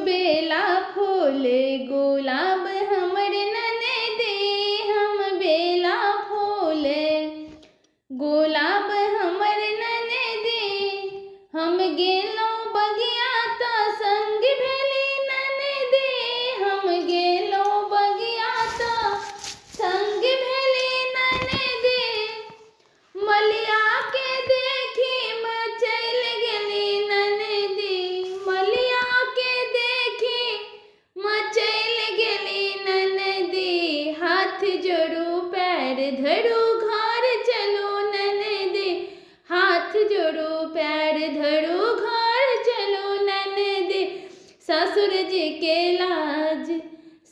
बेला फूल गुलाब हमर ननदी, हम बेला फूल गुलाब हमर ननदी। हम गेलो बगिया त संग भेली ननदी, हम गेलो बगिया त संग भेली ननदी। मलिया के देखी मचल गेली ननदी, मलिया के देखी मचल गेली ननदी। हाथ जोड़ू पैर धरू घर चलो ननदी, हाथ जोड़ू पैर धरू घर चलो ननदी। ससुर जी के लाज,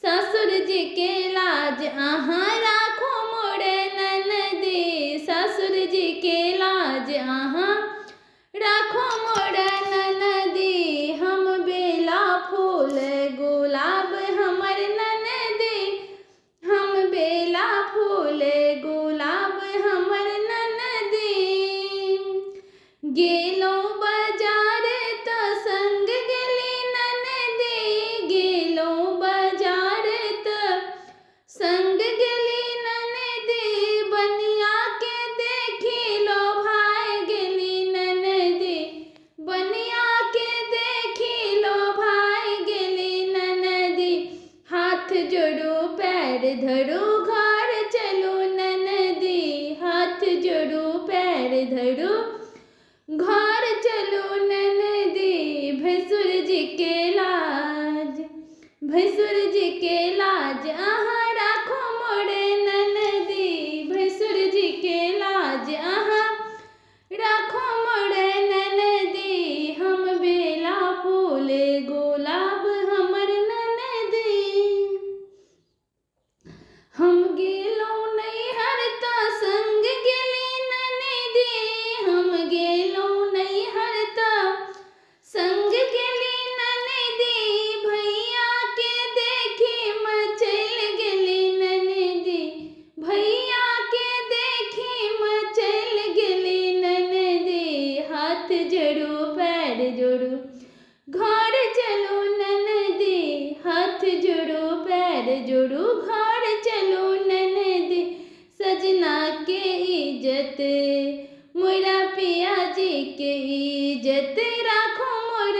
ससुर जी के लाज अहाँ राखो मोर ननदी, ससुर जी के लाज अहाँ राखो मोर ननदी। हम बेला फूल गुलाब हमर ननदी, हम बेला फूल गुलाब हमर ननदी। गेलो बाजार त संग गेली ननदी, गेलो बाजार त संग गेली ननदी। बनिया के देखी लो भाई गेली ननदी, बनिया के देखी लो भाई गेली ननदी। हाथ जोड़ो पैर धरो घर चलो ननदी, हाथ जोड़ो पैर धरो घर चलो ननदी। भैंसुर जी के लाज, भैंसुर जी के लाज अहाँ राखो मोर ननदी, भैंसुर जी के लाज अहाँ राखो मोर ननदी। हम बेला फूल गुलाब हमर ननदी। हम गेलो नैहर त संग गेली ननदी, हम गेलो नैहर त संग गेली ननदी। भैया के देखी मचल गेली ननदी, भैया के देखी मचल गेली ननदी। हाथ जोड़ो पैर जोड़ो घर चलो ननदी, हाथ जोड़ो पैर जोड़ो घर चलो ननदी। सजना के इज्जत मोरा पिया जी के इज्जत राखो मोर